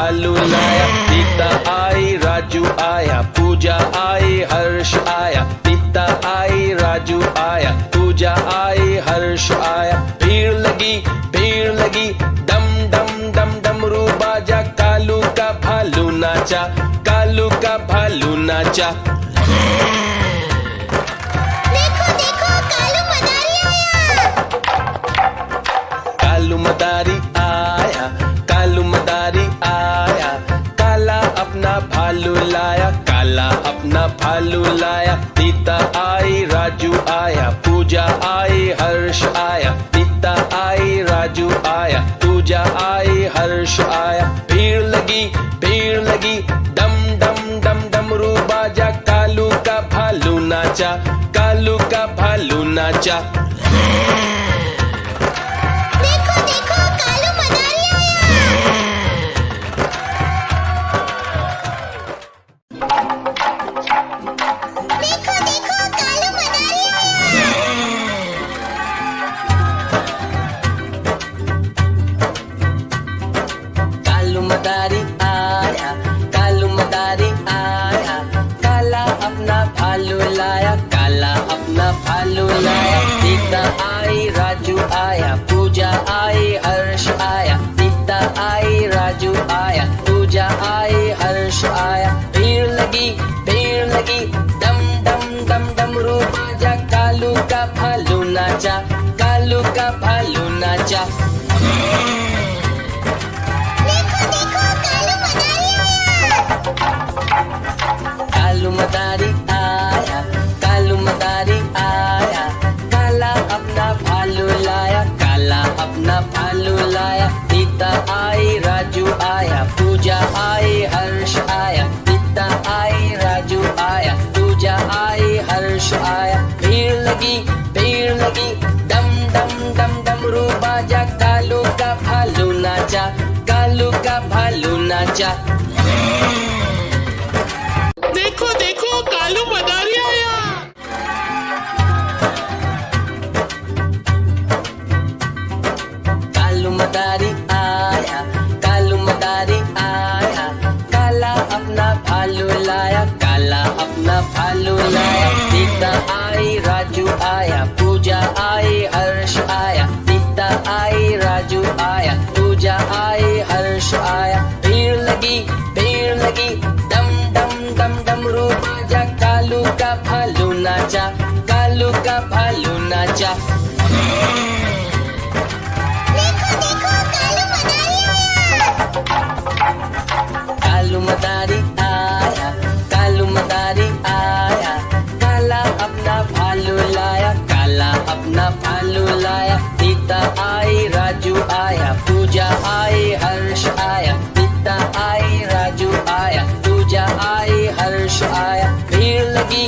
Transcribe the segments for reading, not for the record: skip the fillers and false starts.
भालू लाया। सीता आई, राजू आया, पूजा आई, हर्ष आया। सीता आई, राजू आया, पूजा आई, हर्ष आया। भीड़ लगी, डम डम डम डमरू बाजा। कालू का भालू नाचा, कालू का भालू नाचा। देखो देखो कालू मदारी आया। कालू मदारी आया, कालू मदारी आया। काला अपना भालू लाया, काला अपना भालू लाया। सीता आई, राजू आया, पूजा आई, हर्ष आया। सीता आई, राजू आया, पूजा आई, हर्ष आया। भीड़ लगी, डम डम डम डमरू बाजा। कालू का भालू नाचा, कालू का भालू नाचा। देखो देखो कालू मदारी आया। देखो देखो कालू मदारी आया। कालू मदारी आया, कालू मदारी आया। काला अपना भालू लाया, काला अपना भालू लाया। सीता आई, राजू आया, पूजा आई, हर्ष आया। सीता आई, राजू आया, पूजा आई, हर्ष आया। भीड़ लगी, डम डम डम डमरू बाजा। कालू का भालू नाचा, कालू का भालू नाचा। देखो देखो कालू मदारी आया। कालू मदारी आया, कालू मदारी आया। काला अपना भालू लाया, काला अपना भालू लाया। सीता आई, राजू आया, पूजा आई, हर्ष आया। सीता आई, राजू आया, पूजा आई, हर्ष आया। भीड़ लगी, डम डम डम डमरू बाजा। कालू का भालू नाचा, कालू का भालू नाचा। देखो देखो कालू मदारी आया। कालू मदारी आया, कालू मदारी आया। काला अपना भालू लाया, काला अपना भालू लाया। सीता आई, राजू आया, पूजा आई, हर्ष आया। सीता आई, राजू आया, पूजा आई, हर्ष आया। भीड़ लगी, डम डम डम डमरू बाजा। कालू का भालू नाचा, कालू का भालू नाचा। देखो देखो कालू मदारी आया। कालू मदारी आया, कालू मदारी आया। काला अपना भालू लाया, काला अपना भालू लाया। सीता आई, राजू आया, पूजा आई, हर्ष आया। सीता आई, राजू आया, पूजा आई, हर्ष आया। भीड़ लगी,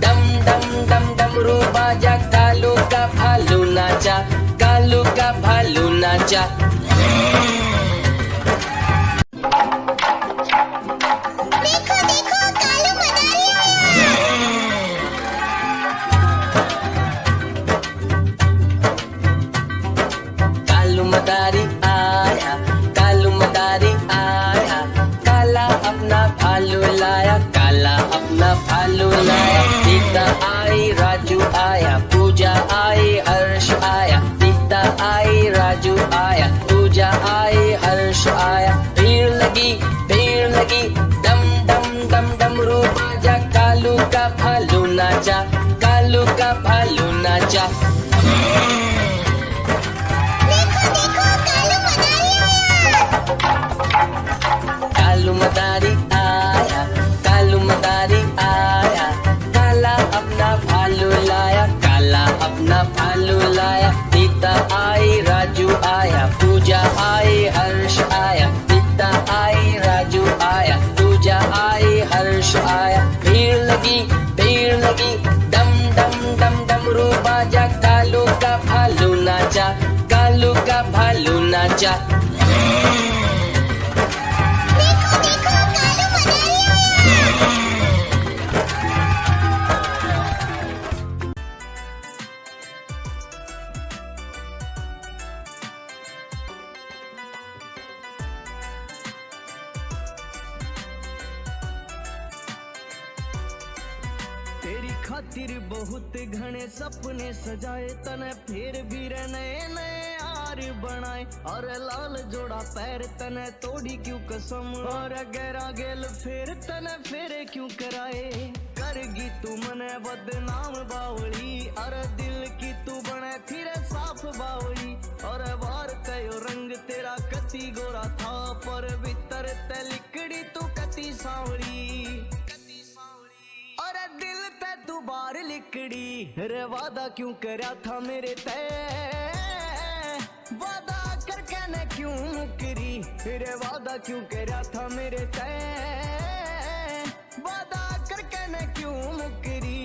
डम डम डम डमरू बाजा। कालू का भालू नाचा, कालू का भालू नाचा। देखो देखो कालू मदारी आया। कालू मदारी आया, कालू मदारी आया। काला अपना भालू लाया, काला अपना भालू लाया। सीता आई, राजू आया, पूजा आई, हर्ष आया। सीता आई, राजू आया, पूजा आई, हर्ष आया। भीड़ लगी, डम डम डम डमरू बाजा। कालू का भालू नाचा, कालू का भालू नाचा। देखो देखो कालू मदारी आया। कालू मदारी आया, कालू मदारी आया। काला अपना भालू लाया, काला अपना भालू लाया। सीता आई, राजू आया, पूजा आई, हर्ष आया। सीता आई, राजू आया, पूजा आई, हर्ष आया। भीड़ लगी, डम डम डम डमरू बाजा। कालू का भालू नाचा, कालू का भालू नाचा। देखो देखो कालू मदारी आया। तेरी खातिर बहुत घने सपने सजाए, तने फिर भी रे नए नए यार बनाए। और लाल जोड़ा पैर तने तोड़ी क्यों कसम, और गहरा गेल फिर तने फेरे क्यों कराए। करगी तू मने बदनाम बावली, और दिल की तू बने फिर साफ बावली। और बार कयो रंग तेरा कति गोरा था, पर भीतर ते लिकड़ी तू कति सांवली। और दिल ते तू बार लिकड़ी, रे वादा क्यों करया था मेरे ते, वादा करके ने क्यों मुकरी। रे वादा क्यों करया था मेरे ते, वादा करके ने क्यों मुकरी।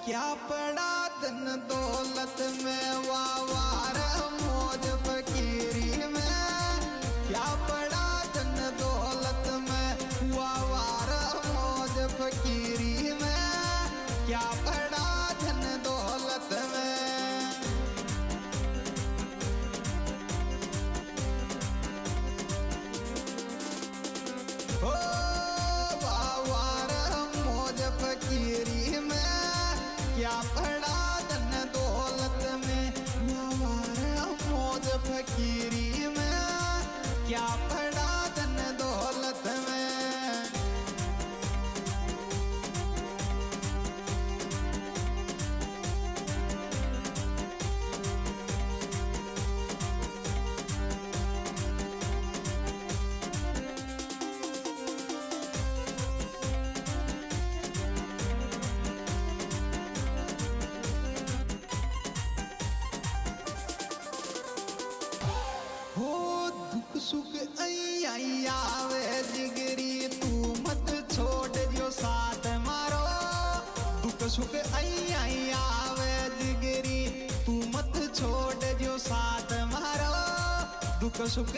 क्या पड़ा धन दौलत में, वावार मौज फकीरी में। क्या पड़ा धन दौलत में, वावार मौज फकीरी में। क्या पड़ा धन दौलत में। ओ वावार मौज फकीरी में। क्या पड़ा धन दौलत में, मौज फकीरी में। क्या पड़ा धन दौलत में। सुख आवे जिगरी, तू मत छोड़ जो साथ मारो। दुख सुख आवे जिगरी, तू मत छोड़ जो साथ मारो। दुख सुख